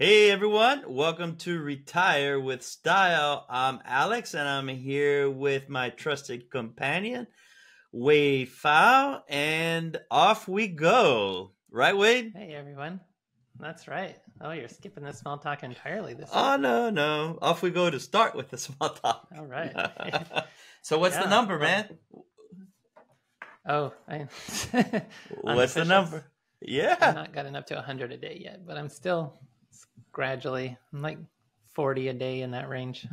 Hey everyone, welcome to Retire with Style. I'm Alex and I'm here with my trusted companion, Wade Fowl, and off we go. Right, Wade? Hey everyone. That's right. Oh, you're skipping the small talk entirely this Oh, week. no. Off we go to start with the small talk. All right. So what's the number, man? Oh, What's the number? I've Yeah. not gotten up to 100 a day yet, but I'm still gradually, I'm like 40 a day in that range.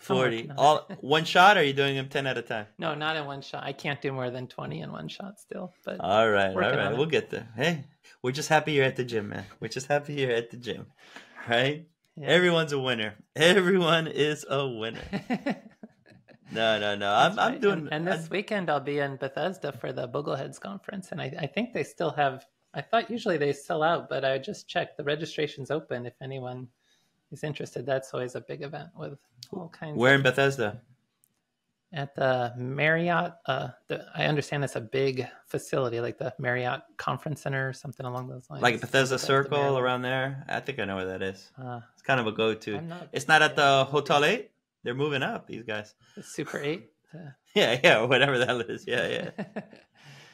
40. All one shot, or are you doing them 10 at a time? No, not in one shot. I can't do more than 20 in one shot still. But All right. on We'll it. get there. Hey, we're just happy you're at the gym, man. We're just happy you're at the gym, right? Yeah. Everyone's a winner. Everyone is a winner. No. I'm doing. And this weekend I'll be in Bethesda for the Bogleheads conference, and I think they still have. I thought usually they sell out, but I just checked. The registration's open if anyone is interested. That's always a big event with all kinds. Where in Bethesda? At the Marriott. I understand it's a big facility, like the Marriott Conference Center or something along those lines. Like Bethesda Circle around there? I think I know where that is. It's kind of a go-to. It's not at the Hotel 8? They're moving up, these guys. The Super 8? Yeah, whatever the hell it is. Yeah.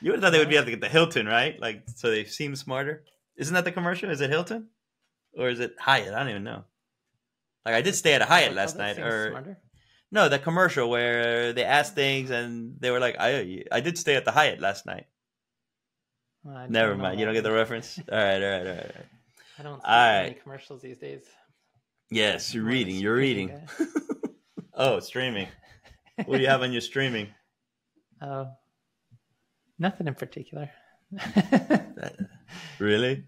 You would have thought they would be at the Hilton, right? Like, so they seem smarter. Isn't that the commercial? Is it Hilton? Or is it Hyatt? I don't even know. Like, I did stay at a Hyatt last night. Smarter? No, the commercial where they asked things and they were like, I did stay at the Hyatt last night. Well, never mind. You don't get the reference? All right. I don't see any commercials these days. Yes, you're reading. Oh, streaming. What do you have on your streaming? Oh, nothing in particular. Really?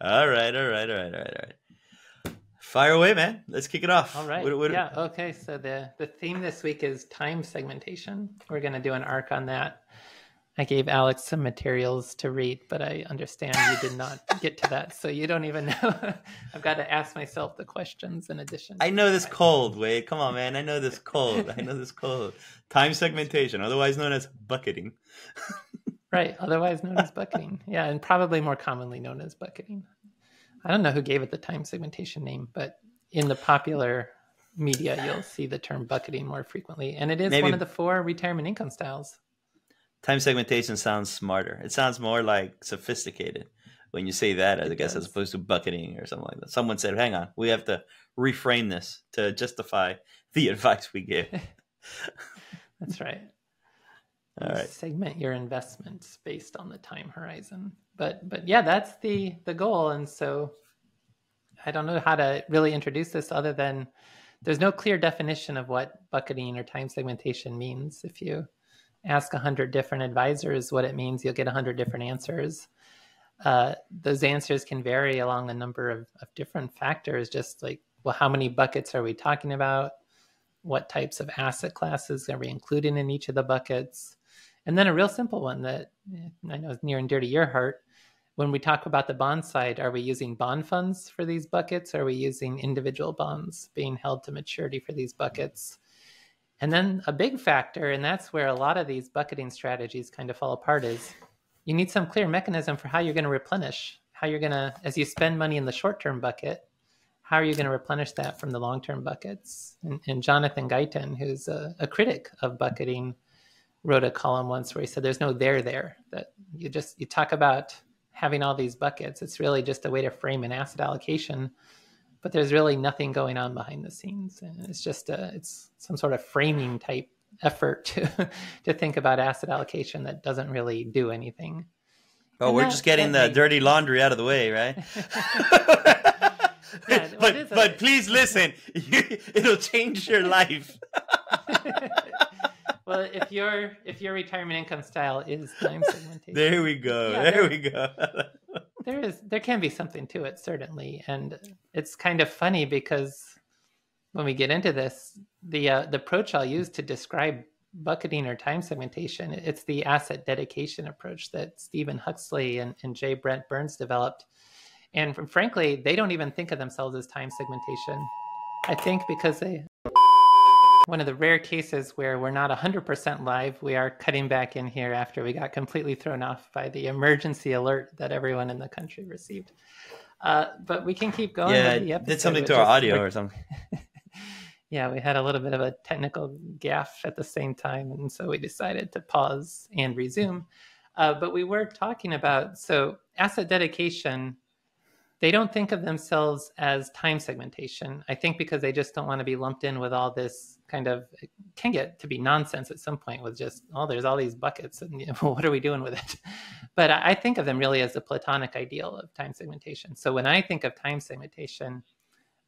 All right. Fire away, man. Let's kick it off. All right. Yeah. Okay. So the theme this week is time segmentation. We're going to do an arc on that. I gave Alex some materials to read, but I understand you did not get to that, so you don't even know. I've got to ask myself the questions in addition. I know this cold, Wade. Come on, man. I know this cold. Time segmentation, otherwise known as bucketing. Right. Otherwise known as bucketing. Yeah, and probably more commonly known as bucketing. I don't know who gave it the time segmentation name, but in the popular media, you'll see the term bucketing more frequently. And it is one of the 4 retirement income styles. Time segmentation sounds smarter. It sounds more like sophisticated when you say that, I guess, as opposed to bucketing or something like that. Someone said, hang on, we have to reframe this to justify the advice we give. That's right. All right. Segment your investments based on the time horizon. But yeah, that's the goal. And so I don't know how to really introduce this other than there's no clear definition of what bucketing or time segmentation means. If you ask 100 different advisors what it means, you'll get 100 different answers. Those answers can vary along a number of different factors, just like, well, how many buckets are we talking about? What types of asset classes are we including in each of the buckets? And then a real simple one that I know is near and dear to your heart. When we talk about the bond side, are we using bond funds for these buckets? Are we using individual bonds being held to maturity for these buckets? And then a big factor, and that's where a lot of these bucketing strategies kind of fall apart, is you need some clear mechanism for how you're going to replenish, how you're going to, as you spend money in the short-term bucket, how are you going to replenish that from the long-term buckets? And Jonathan Guyton, who's a critic of bucketing, wrote a column once where he said there's no there, that you talk about having all these buckets. It's really just a way to frame an asset allocation, but there's really nothing going on behind the scenes. And it's just it's some sort of framing type effort to think about asset allocation that doesn't really do anything. Oh, and we're just getting the dirty laundry out of the way, right? Yeah, but please listen, it'll change your life. Well, if your retirement income style is time segmentation, there we go. There can be something to it, certainly, and it's kind of funny because when we get into this, the approach I'll use to describe bucketing or time segmentation, it's the asset dedication approach that Stephen Huxley and J. Brent Burns developed. And frankly, they don't even think of themselves as time segmentation. I think because one of the rare cases where we're not 100% live, we are cutting back in here after we got completely thrown off by the emergency alert that everyone in the country received. But we can keep going Yeah, with I the episode. did something to our audio or something. Yeah, we had a little bit of a technical gaffe at the same time, and so we decided to pause and resume. But we were talking about, so asset dedication, they don't think of themselves as time segmentation. I think because they just don't want to be lumped in with all this kind of, it can get to be nonsense at some point with just, oh, there's all these buckets and what are we doing with it? But I think of them really as the Platonic ideal of time segmentation. So when I think of time segmentation,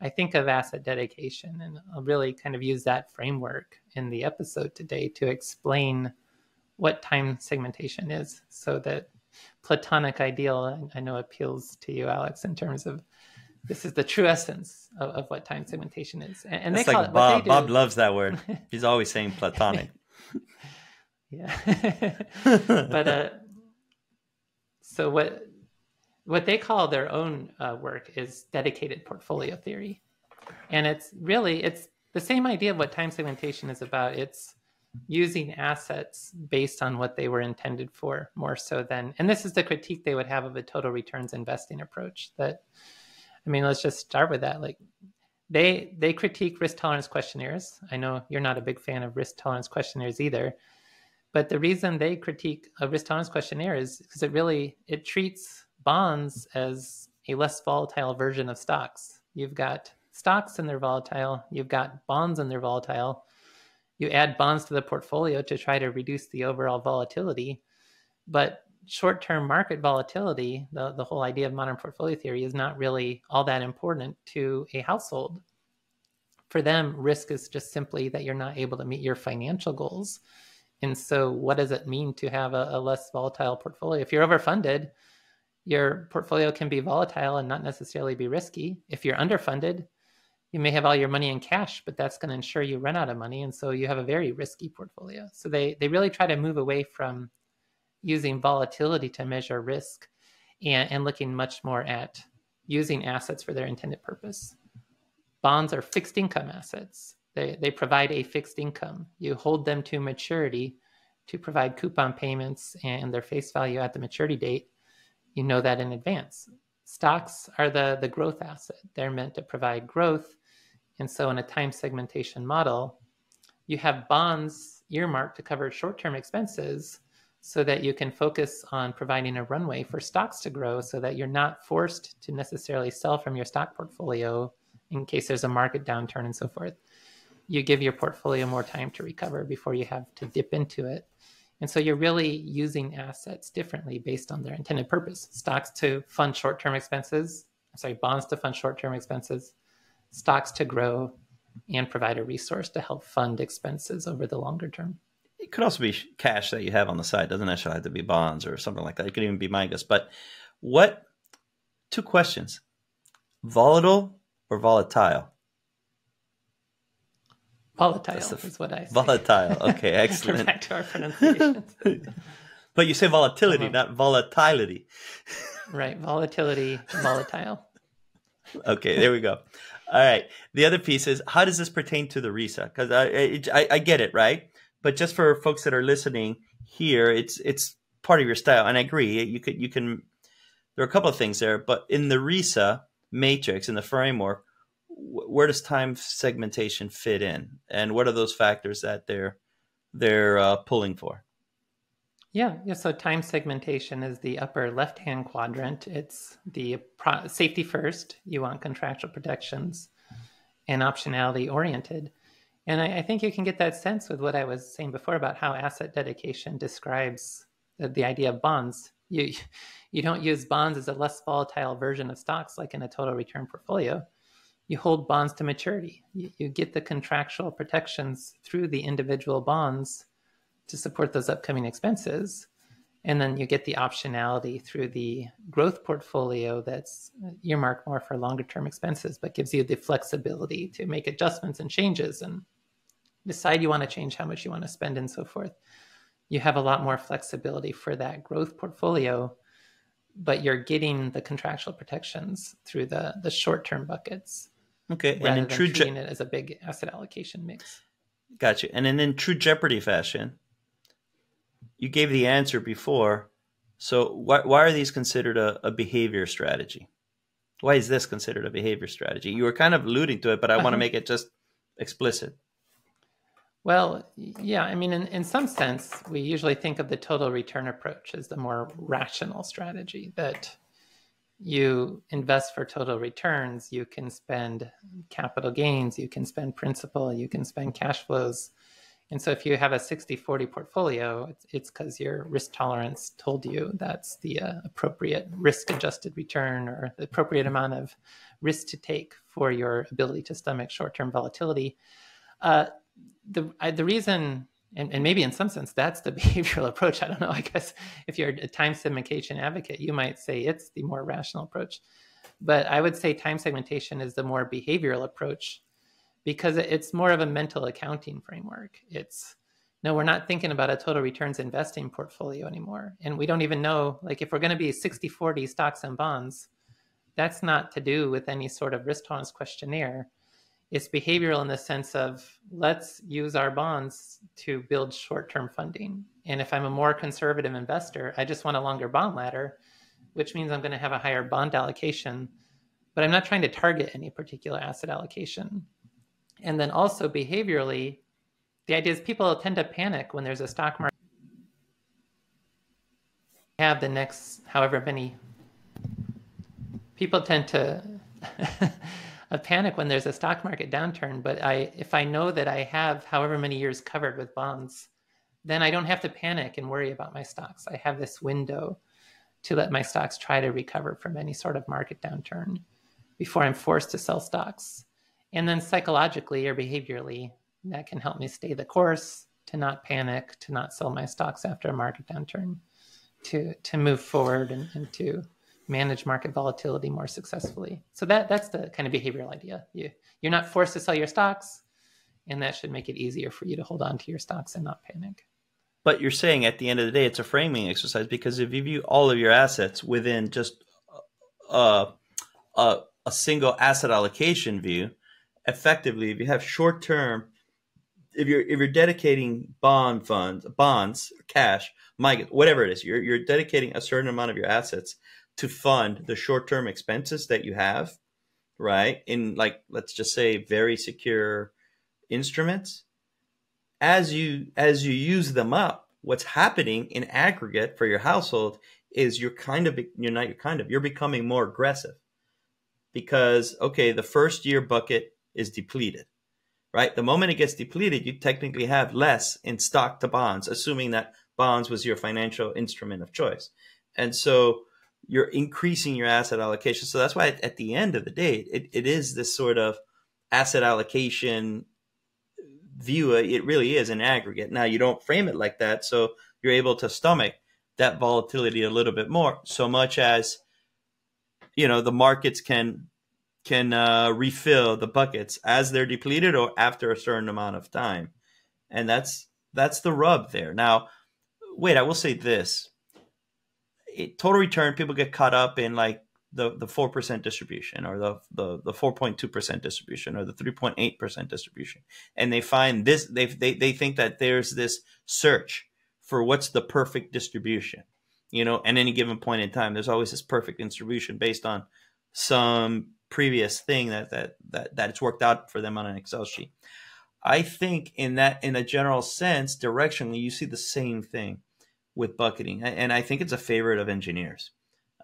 I think of asset dedication, and I'll really kind of use that framework in the episode today to explain what time segmentation is, so that Platonic ideal, I know, appeals to you, Alex, in terms of this is the true essence of what time segmentation is. And they call like it Bob. what they do. Bob loves that word. He's always saying Platonic. Yeah. But so what they call their own work is dedicated portfolio theory. And it's the same idea of what time segmentation is about. It's using assets based on what they were intended for, more so than, and this is the critique they would have of a total returns investing approach. That, I mean, let's just start with that. Like they critique risk tolerance questionnaires. I know you're not a big fan of risk tolerance questionnaires either, but the reason they critique a risk tolerance questionnaire is because it treats bonds as a less volatile version of stocks. You've got stocks and they're volatile. You've got bonds and they're volatile. You add bonds to the portfolio to try to reduce the overall volatility. But short-term market volatility, the whole idea of modern portfolio theory, is not really all that important to a household. For them, risk is just simply that you're not able to meet your financial goals. And so what does it mean to have a less volatile portfolio? If you're overfunded, your portfolio can be volatile and not necessarily be risky. If you're underfunded, you may have all your money in cash, but that's going to ensure you run out of money. And so you have a very risky portfolio. So they really try to move away from using volatility to measure risk and looking much more at using assets for their intended purpose. Bonds are fixed income assets. They provide a fixed income. You hold them to maturity to provide coupon payments and their face value at the maturity date. You know that in advance. Stocks are the growth asset. They're meant to provide growth. And so in a time segmentation model, you have bonds earmarked to cover short-term expenses so that you can focus on providing a runway for stocks to grow, so that you're not forced to necessarily sell from your stock portfolio in case there's a market downturn and so forth. You give your portfolio more time to recover before you have to dip into it. And so you're really using assets differently based on their intended purpose. Stocks to fund short-term expenses, bonds to fund short-term expenses, stocks to grow and provide a resource to help fund expenses over the longer term. It could also be cash that you have on the side. It doesn't necessarily have to be bonds or something like that. It could even be MIGAs. But two questions. Volatile or volatile? Volatile is what I say. Volatile. Okay, excellent. Back to our pronunciations. But you say volatility, not volatility. Right. Volatility, volatile. Okay, there we go. All right. The other piece is, how does this pertain to the RISA? Because I get it, right? But just for folks that are listening here, it's part of your style, and I agree. You can. There are a couple of things there, but in the RISA matrix, in the framework, where does time segmentation fit in, and what are those factors that they're pulling for? Yeah. So time segmentation is the upper left-hand quadrant. It's the safety first. You want contractual protections and optionality oriented. And I think you can get that sense with what I was saying before about how asset dedication describes the idea of bonds. You don't use bonds as a less volatile version of stocks like in a total return portfolio. You hold bonds to maturity. You get the contractual protections through the individual bonds to support those upcoming expenses. And then you get the optionality through the growth portfolio that's earmarked more for longer term expenses, but gives you the flexibility to make adjustments and changes and decide you want to change how much you want to spend and so forth. You have a lot more flexibility for that growth portfolio, but you're getting the contractual protections through the short-term buckets. Okay, and in true treating it as a big asset allocation mix. Gotcha. And then in true Jeopardy fashion, you gave the answer before. So why are these considered a behavior strategy? Why is this considered a behavior strategy? You were kind of alluding to it, but I want to make it just explicit. Well, yeah, I mean, in some sense, we usually think of the total return approach as the more rational strategy, that you invest for total returns, you can spend capital gains, you can spend principal, you can spend cash flows. And so if you have a 60-40 portfolio, it's because your risk tolerance told you that's the appropriate risk-adjusted return, or the appropriate amount of risk to take for your ability to stomach short-term volatility. The reason, and maybe in some sense, that's the behavioral approach. I don't know. I guess if you're a time segmentation advocate, you might say it's the more rational approach. But I would say time segmentation is the more behavioral approach, because it's more of a mental accounting framework. No, we're not thinking about a total returns investing portfolio anymore. And we don't even know, like, if we're going to be 60-40 stocks and bonds, that's not to do with any sort of risk tolerance questionnaire. It's behavioral in the sense of, let's use our bonds to build short-term funding. And if I'm a more conservative investor, I just want a longer bond ladder, which means I'm going to have a higher bond allocation, but I'm not trying to target any particular asset allocation. And then also behaviorally, the idea is people tend to panic when there's a stock market. Have the next however many. People tend to panic when there's a stock market downturn, but if I know that I have however many years covered with bonds, then I don't have to panic and worry about my stocks. I have this window to let my stocks try to recover from any sort of market downturn before I'm forced to sell stocks. And then psychologically or behaviorally, that can help me stay the course, to not panic, to not sell my stocks after a market downturn, to move forward and to manage market volatility more successfully. So that's the kind of behavioral idea. You're not forced to sell your stocks, and that should make it easier for you to hold on to your stocks and not panic. But you're saying at the end of the day, it's a framing exercise, because if you view all of your assets within just a single asset allocation view, effectively, if you have short term, if you're dedicating bonds, cash, whatever it is, you're dedicating a certain amount of your assets to fund the short term expenses that you have, right? In, like, let's just say, very secure instruments. As you use them up, what's happening in aggregate for your household is you're becoming more aggressive, because, okay, the first year bucket is depleted, right? The moment it gets depleted, you technically have less in stock to bonds, assuming that bonds was your financial instrument of choice. And so you're increasing your asset allocation. So that's why at the end of the day, it is this sort of asset allocation view. It really is an aggregate. Now, you don't frame it like that, so you're able to stomach that volatility a little bit more, so much as, the markets can refill the buckets as they're depleted or after a certain amount of time. And that's the rub there. Now, wait, I will say this. Total return, people get caught up in, like, the 4% distribution, or the 4.2% distribution, or the 3.8% distribution. And they find this, they think that there's this search for what's the perfect distribution. At any given point in time, there's always this perfect distribution based on some previous thing that it's worked out for them on an Excel sheet. I think in a general sense, directionally, you see the same thing with bucketing. And I think it's a favorite of engineers.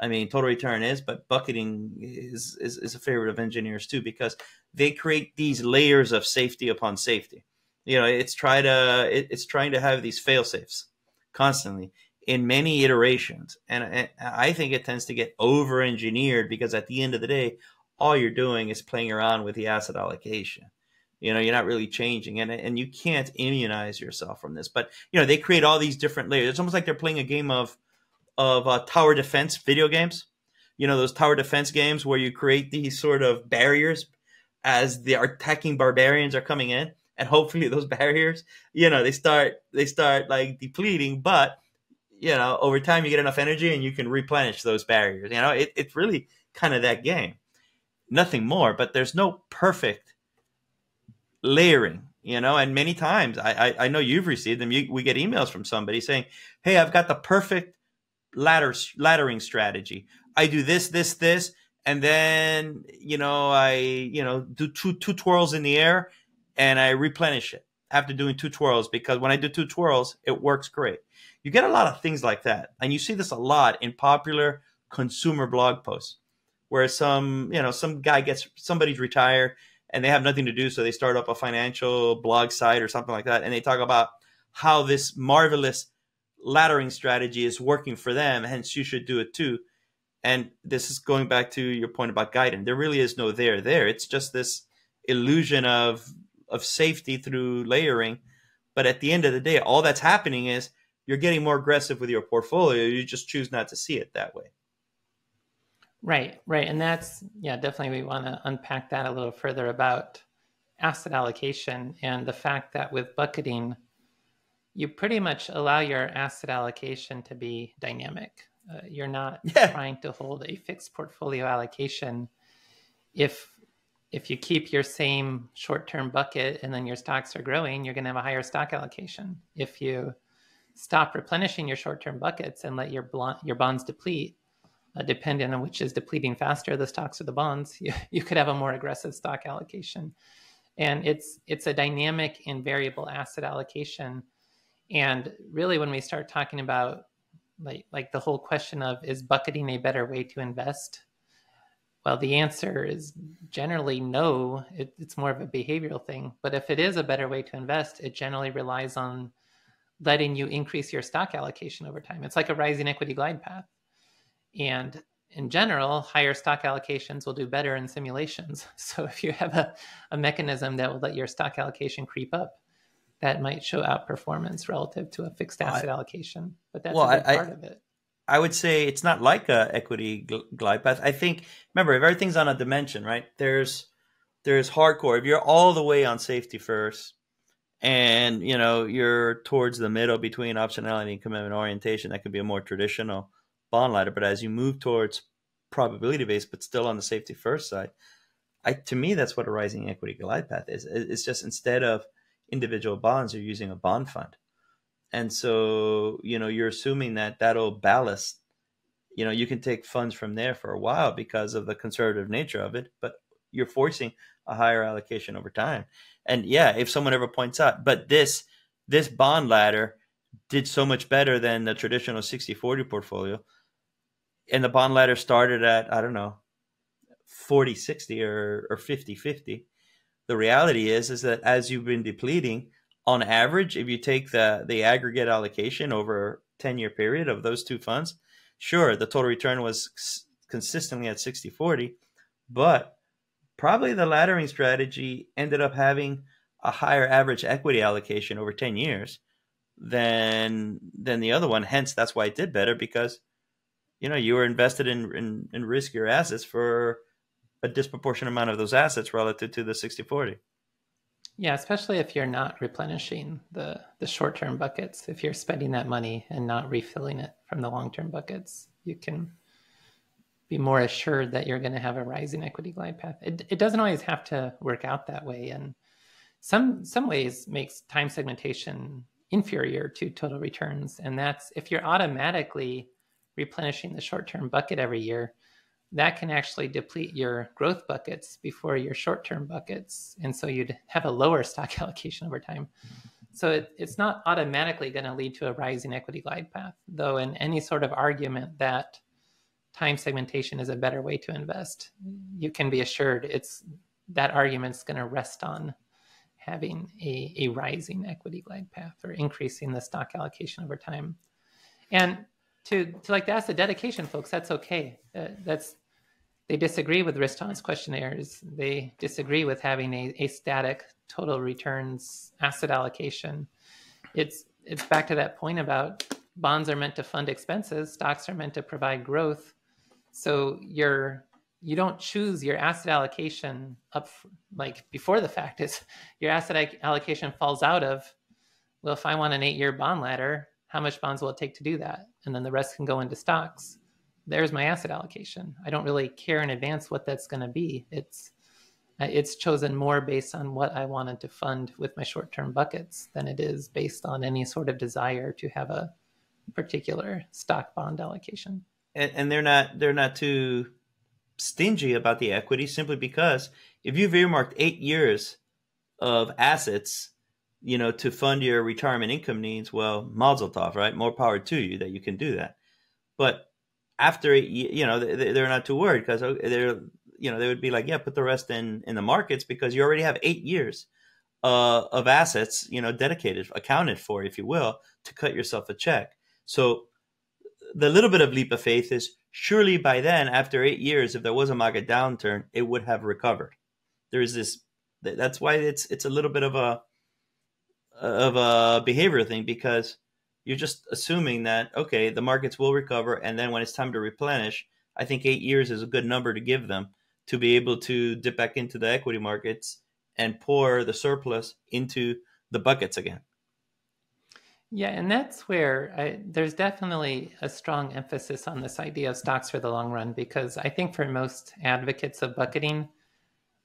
I mean, total return is, but bucketing is a favorite of engineers too, because they create these layers of safety upon safety. It's trying to have these fail safes constantly in many iterations. And I think it tends to get over engineered, because at the end of the day, all you're doing is playing around with the asset allocation. You're not really changing, and you can't immunize yourself from this. But they create all these different layers. It's almost like they're playing a game of tower defense video games. Those tower defense games where you create these sort of barriers as the attacking barbarians are coming in, and hopefully those barriers, they start like depleting, but over time you get enough energy and you can replenish those barriers. It's really kind of that game, nothing more. But there's no perfect layering, and many times I know you've received them. We get emails from somebody saying, "Hey, I've got the perfect laddering strategy. I do this, and then I do two twirls in the air, and I replenish it after doing two twirls, because when I do two twirls, it works great. You get a lot of things like that, and you see this a lot in popular consumer blog posts, where some guy somebody's retired and they have nothing to do, so they start up a financial blog site or something like that, and they talk about how this marvelous laddering strategy is working for them, hence you should do it too. And this is going back to your point about guidance. There really is no there. It's just this illusion of safety through layering. But at the end of the day, all that's happening is you're getting more aggressive with your portfolio. You just choose not to see it that way. Right. And that's, definitely we want to unpack that a little further about asset allocation and the fact that with bucketing, you pretty much allow your asset allocation to be dynamic. You're not trying to hold a fixed portfolio allocation. If you keep your same short-term bucket and then your stocks are growing, you're going to have a higher stock allocation. If you stop replenishing your short-term buckets and let your bonds deplete, depending on which is depleting faster, the stocks or the bonds, you could have a more aggressive stock allocation. And it's a dynamic and variable asset allocation. And really, when we start talking about like the whole question of, is bucketing a better way to invest? Well, the answer is generally no. It's more of a behavioral thing. But if it is a better way to invest, it generally relies on letting you increase your stock allocation over time. It's like a rising equity glide path. And in general, higher stock allocations will do better in simulations. So if you have a mechanism that will let your stock allocation creep up, that might show outperformance relative to a fixed asset allocation. But that's a big part of it. I would say it's not like a equity glide path. I think, remember, if everything's on a dimension, right? There's hardcore. If you're all the way on safety first, and you're towards the middle between optionality and commitment orientation, that could be a more traditional bond ladder. But as you move towards probability based, but still on the safety first side, to me, that's what a rising equity glide path is. It's just, instead of individual bonds, you're using a bond fund. And so, you're assuming that that'll ballast. You can take funds from there for a while because of the conservative nature of it, but you're forcing a higher allocation over time. And if someone ever points out, but this bond ladder did so much better than the traditional 60-40 portfolio, and the bond ladder started at, I don't know, 40-60 or 50-50. The reality is that as you've been depleting, on average, if you take the aggregate allocation over a 10-year period of those two funds, sure, the total return was consistently at 60-40, but probably the laddering strategy ended up having a higher average equity allocation over 10 years than the other one. Hence, that's why it did better, because you were invested in riskier assets for a disproportionate amount of those assets relative to the 60-40. Yeah, especially if you're not replenishing the short-term buckets. If you're spending that money and not refilling it from the long-term buckets, you can be more assured that you're going to have a rising equity glide path. It doesn't always have to work out that way, and some ways makes time segmentation inferior to total returns. And that's if you're automatically replenishing the short-term bucket every year, that can actually deplete your growth buckets before your short-term buckets. And so you'd have a lower stock allocation over time. So it's not automatically going to lead to a rising equity glide path, though in any sort of argument that time segmentation is a better way to invest, you can be assured that argument's going to rest on having a rising equity glide path or increasing the stock allocation over time. And to like the asset dedication folks, that's okay. They disagree with risk tolerance questionnaires. They disagree with having a static total returns asset allocation. It's back to that point about bonds are meant to fund expenses, stocks are meant to provide growth. So you don't choose your asset allocation up like before the fact. Is your asset allocation falls out of, well, if I want an 8-year bond ladder, how much bonds will it take to do that? And then the rest can go into stocks. There's my asset allocation. I don't really care in advance what that's going to be. It's chosen more based on what I wanted to fund with my short-term buckets than it is based on any sort of desire to have a particular stock bond allocation. And they're not too stingy about the equity simply because if you've earmarked 8 years of assets, to fund your retirement income needs, well, mazel tov, right? More power to you that you can do that. But after, they're not too worried because they would be like, yeah, put the rest in the markets because you already have 8 years of assets, dedicated, accounted for, if you will, to cut yourself a check. So the little bit of leap of faith is surely by then, after 8 years, if there was a market downturn, it would have recovered. There is this. That's why it's a little bit of a behavioral thing, because you're just assuming that, okay, the markets will recover, and then when it's time to replenish, I think 8 years is a good number to give them to be able to dip back into the equity markets and pour the surplus into the buckets again. Yeah, and that's where there's definitely a strong emphasis on this idea of stocks for the long run, because I think for most advocates of bucketing,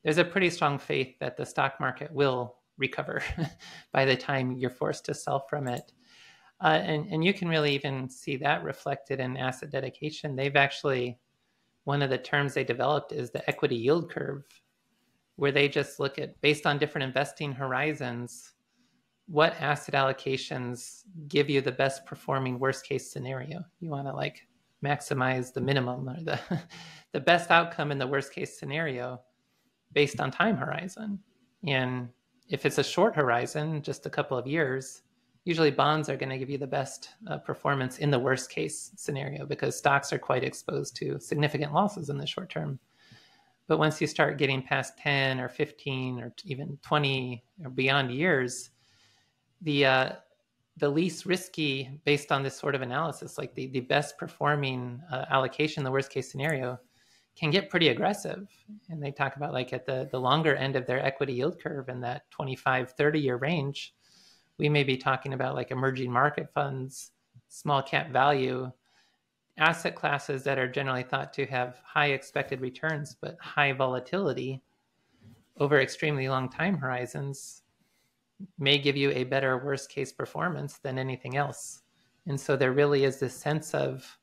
there's a pretty strong faith that the stock market will recover by the time you're forced to sell from it. And you can really even see that reflected in asset dedication. They've actually, one of the terms they developed is the equity yield curve, where they just look at, based on different investing horizons, what asset allocations give you the best performing worst case scenario. You want to like maximize the minimum or the best outcome in the worst case scenario based on time horizon. And if it's a short horizon, just a couple of years, usually bonds are going to give you the best performance in the worst case scenario, because stocks are quite exposed to significant losses in the short term. But once you start getting past 10 or 15 or even 20 or beyond years, the least risky, based on this sort of analysis, like the best performing allocation in the worst case scenario, can get pretty aggressive. And they talk about, like, at the longer end of their equity yield curve in that 25, 30-year range, we may be talking about like emerging market funds, small cap value, asset classes that are generally thought to have high expected returns, but high volatility over extremely long time horizons may give you a better worst case performance than anything else. And so there really is this sense of,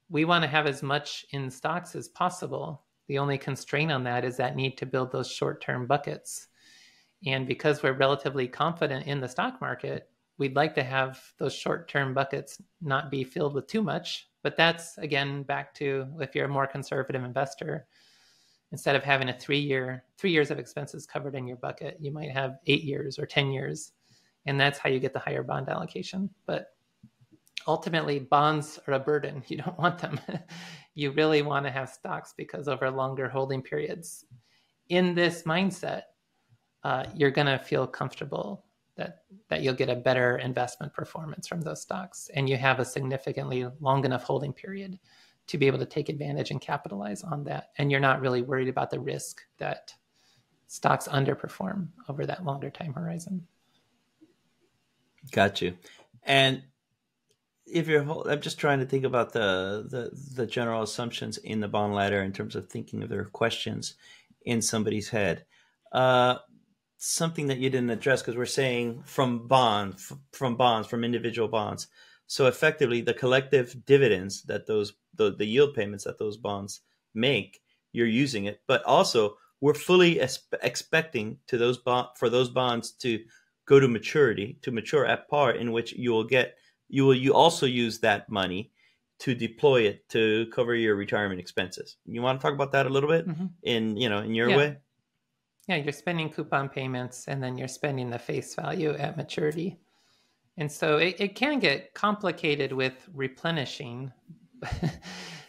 we want to have as much in stocks as possible. The only constraint on that is that need to build those short-term buckets. And because we're relatively confident in the stock market, we'd like to have those short-term buckets not be filled with too much. But that's, again, back to, if you're a more conservative investor, instead of having 3 years of expenses covered in your bucket, you might have 8 years or 10 years. And that's how you get the higher bond allocation. But ultimately, bonds are a burden. You don't want them. You really want to have stocks, because over longer holding periods, in this mindset, you're going to feel comfortable that you'll get a better investment performance from those stocks. And you have a significantly long enough holding period to be able to take advantage and capitalize on that. And you're not really worried about the risk that stocks underperform over that longer time horizon. Got you. And if I'm just trying to think about the general assumptions in the bond ladder in terms of thinking of their questions in somebody's head. Something that you didn't address, because we're saying from individual bonds. So effectively, the collective dividends that the yield payments that those bonds make, you're using it. But also, we're fully expecting for those bonds to go to maturity, to mature at par, in which you also use that money to deploy it to cover your retirement expenses. You want to talk about that a little bit in your way? Yeah, you're spending coupon payments, and then you're spending the face value at maturity. And so it can get complicated with replenishing.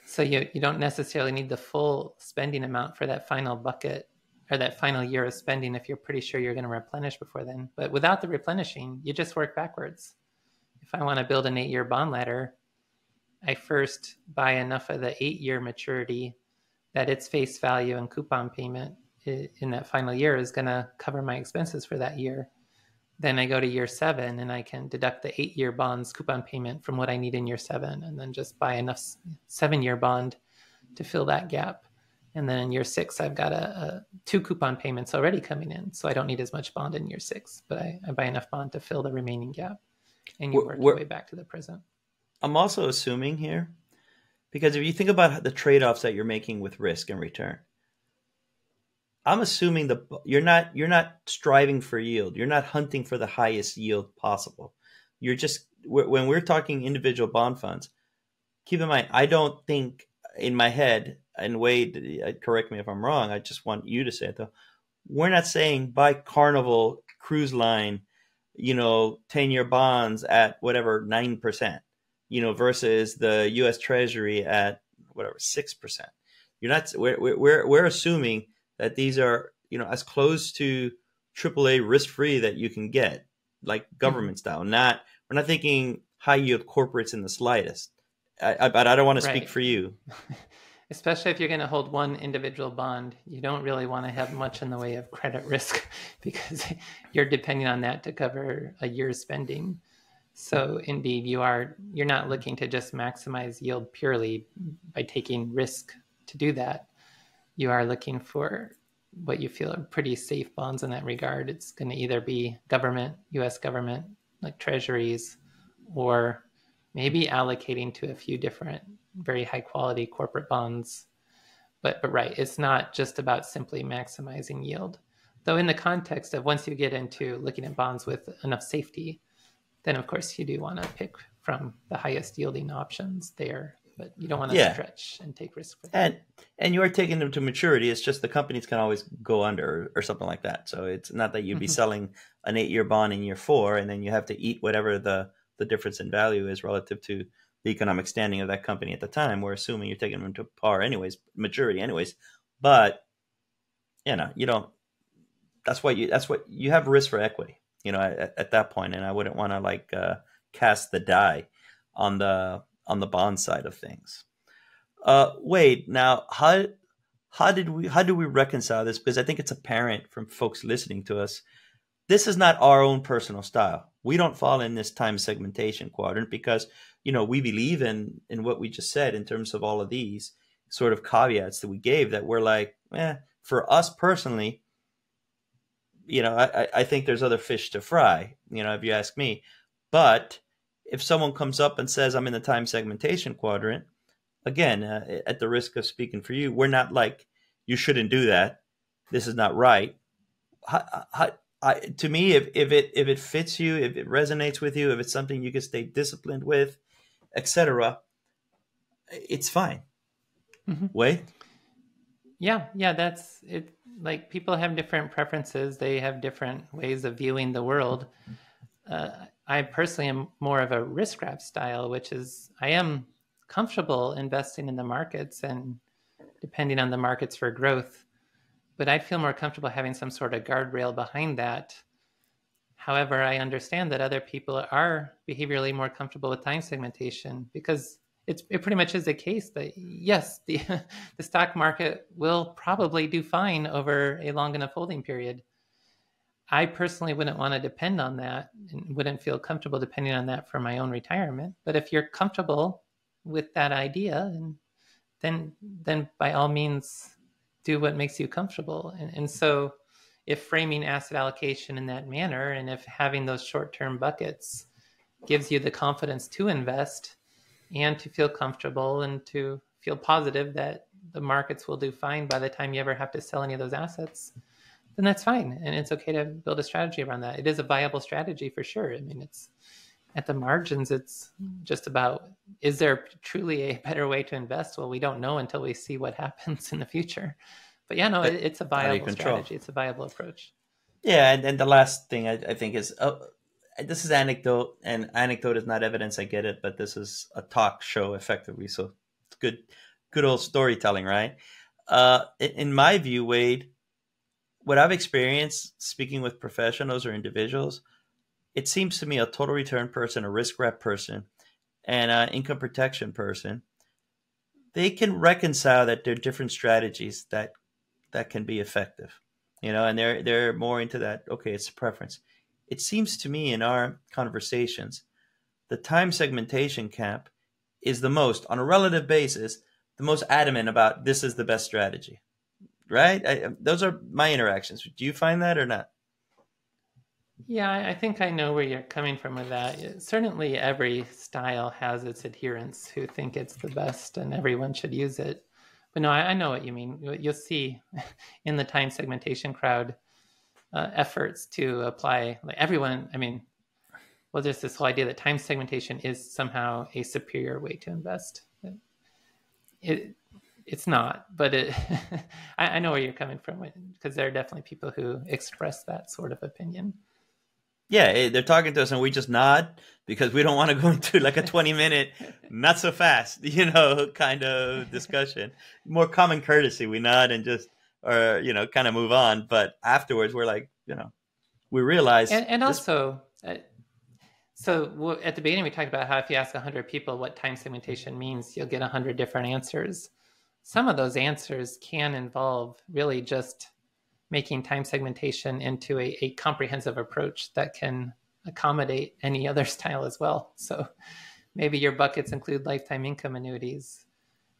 So you don't necessarily need the full spending amount for that final bucket or that final year of spending if you're pretty sure you're going to replenish before then. But without the replenishing, you just work backwards. If I want to build an 8-year bond ladder, I first buy enough of the 8-year maturity that its face value and coupon payment in that final year is going to cover my expenses for that year. Then I go to year 7 and I can deduct the 8-year bond's coupon payment from what I need in year 7, and then just buy enough 7-year bond to fill that gap. And then in year 6, I've got 2 coupon payments already coming in, so I don't need as much bond in year 6, but I buy enough bond to fill the remaining gap, and you work your way back to the present. I'm also assuming here Because if you think about the trade-offs that you're making with risk and return, I'm assuming you're not striving for yield. You're not hunting for the highest yield possible. You're just, when we're talking individual bond funds, keep in mind, I don't think in my head, and Wade, correct me if I'm wrong, I just want you to say it though, we're not saying buy Carnival Cruise Line, 10-year bonds at whatever 9%, versus the U.S. Treasury at whatever 6%. You're not. We're assuming that these are as close to AAA risk free that you can get, like government style. We're not thinking high yield corporates in the slightest. But I don't want to speak for you. Especially if you're going to hold one individual bond, you don't really want to have much in the way of credit risk because you're depending on that to cover a year's spending. So indeed, you're not looking to just maximize yield purely by taking risk to do that. You are looking for what you feel are pretty safe bonds in that regard. It's going to either be government, U.S. government, like treasuries, or maybe allocating to a few different very high quality corporate bonds. But right, it's not just about simply maximizing yield. Though in the context of once you get into looking at bonds with enough safety, then of course you do want to pick from the highest yielding options there. But you don't want to stretch and take risk with them. And you are taking them to maturity. It's just the companies can always go under or something like that. So it's not that you'd be selling an 8-year bond in year 4 and then you have to eat whatever the difference in value is relative to the economic standing of that company at the time. We're assuming you're taking them to par anyways, maturity anyways. But you don't. That's what you have risk for equity. At that point, and I wouldn't want to cast the die on the bond side of things. Wade, now how do we reconcile this? Because I think it's apparent from folks listening to us, this is not our own personal style. We don't fall in this time segmentation quadrant because, we believe in what we just said in terms of all of these sort of caveats that we gave that we're like, for us personally, I think there's other fish to fry, if you ask me. But if someone comes up and says, I'm in the time segmentation quadrant, again, at the risk of speaking for you, we're not like, you shouldn't do that. This is not right. To me, if it fits you, if it resonates with you, if it's something you can stay disciplined with, etc., it's fine. Wait. Yeah, that's it. Like people have different preferences. They have different ways of viewing the world. I personally am more of a risk grab style, which is I am comfortable investing in the markets and depending on the markets for growth. But I'd feel more comfortable having some sort of guardrail behind that. However, I understand that other people are behaviorally more comfortable with time segmentation because it pretty much is the case that, yes, the stock market will probably do fine over a long enough holding period. I personally wouldn't want to depend on that and wouldn't feel comfortable depending on that for my own retirement. But if you're comfortable with that idea, then by all means, do what makes you comfortable. And so if framing asset allocation in that manner, and if having those short-term buckets gives you the confidence to invest and to feel comfortable and to feel positive that the markets will do fine by the time you ever have to sell any of those assets, then that's fine. And it's okay to build a strategy around that. It is a viable strategy for sure. I mean, it's at the margins, it's just about, is there truly a better way to invest? Well, we don't know until we see what happens in the future. But yeah, no, it's a viable strategy. It's a viable approach. Yeah, and the last thing I think is, this is anecdote, and anecdote is not evidence, I get it, but this is a talk show effectively, so it's good old storytelling, right? In my view, Wade, what I've experienced speaking with professionals or individuals, it seems to me a total return person, a risk rep person, and an income protection person, they can reconcile that there are different strategies that can be effective, and they're more into that. Okay, it's a preference. It seems to me in our conversations, the time segmentation camp is the most, on a relative basis, the most adamant about this is the best strategy, right? Those are my interactions. Do you find that or not? Yeah, I think I know where you're coming from with that. Certainly, every style has its adherents who think it's the best and everyone should use it. But no, I know what you mean. You'll see in the time segmentation crowd efforts to apply, like everyone, I mean, well, there's this whole idea that time segmentation is somehow a superior way to invest. It's not, but I know where you're coming from, because there are definitely people who express that sort of opinion. Yeah, they're talking to us and we just nod because we don't want to go into like a 20-minute, not so fast, kind of discussion. More common courtesy. We nod and just, or, kind of move on. But afterwards, we're like, we realize. And also, so at the beginning, we talked about how if you ask 100 people what time segmentation means, you'll get 100 different answers. Some of those answers can involve really just making time segmentation into a comprehensive approach that can accommodate any other style as well. So maybe your buckets include lifetime income annuities.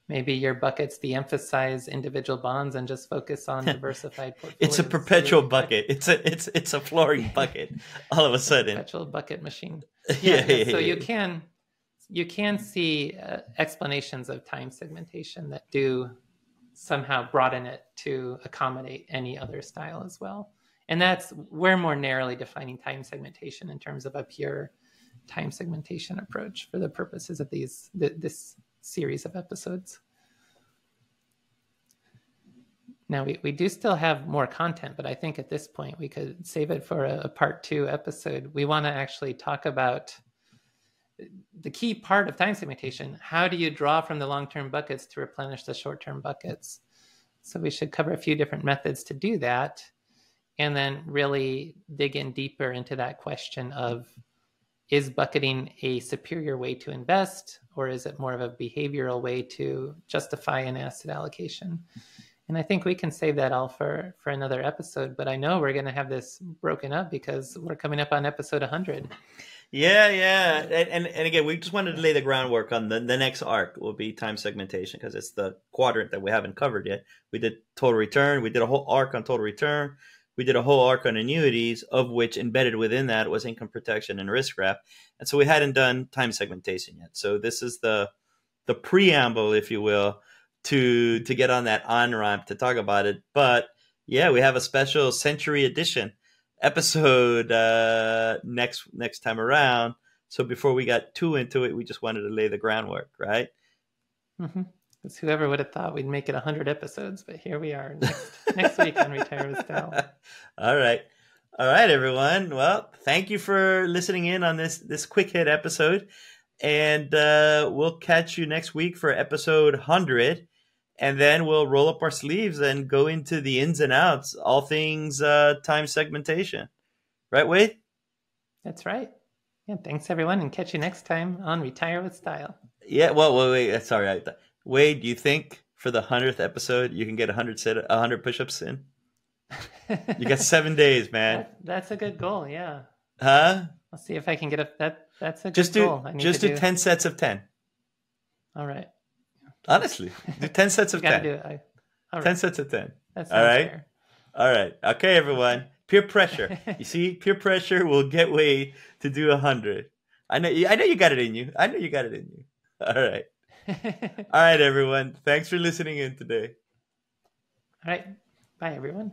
Maybe your buckets de-emphasize individual bonds and just focus on diversified portfolios. It's a perpetual bucket. It's a flooring bucket. All of a sudden, perpetual bucket machine. Yeah. So you can see explanations of time segmentation that do somehow broaden it to accommodate any other style as well. And we're more narrowly defining time segmentation in terms of a pure time segmentation approach for the purposes of this series of episodes. Now, we do still have more content, but I think at this point we could save it for a part 2 episode. We want to actually talk about the key part of time segmentation. How do you draw from the long-term buckets to replenish the short-term buckets? So we should cover a few different methods to do that, and then really dig in deeper into that question of, is bucketing a superior way to invest, or is it more of a behavioral way to justify an asset allocation? And I think we can save that all for another episode, but I know we're going to have this broken up because we're coming up on episode 100. Yeah. And again, we just wanted to lay the groundwork on the next arc will be time segmentation, because it's the quadrant that we haven't covered yet. We did total return. We did a whole arc on total return. We did a whole arc on annuities, of which embedded within that was income protection and risk wrap. And so we hadn't done time segmentation yet. So this is the preamble, if you will, to get on that on-ramp to talk about it. But yeah, we have a special century edition episode next time around. So before we got too into it, we just wanted to lay the groundwork, right? Mm-hmm. Because whoever would have thought we'd make it 100 episodes, but here we are next week on Retire with Style. All right, everyone. Well, thank you for listening in on this quick hit episode, and we'll catch you next week for episode 100, and then we'll roll up our sleeves and go into the ins and outs, all things time segmentation. Right, Wade? That's right. Yeah, thanks everyone, and catch you next time on Retire with Style. Yeah. Well, wait. Sorry. Wade, do you think for the 100th episode you can get 100 push-ups in? You got 7 days, man. That's a good goal. Yeah. Huh? I'll see if I can get that's a good goal. Just do 10 sets of 10. All right. Honestly, do 10 sets of 10. Do it. 10 sets of 10. All right. Fair. All right. Okay, everyone. Peer pressure. You see, peer pressure will get Wade to do 100. I know you got it in you. All right. All right, everyone. Thanks for listening in today. All right. Bye, everyone.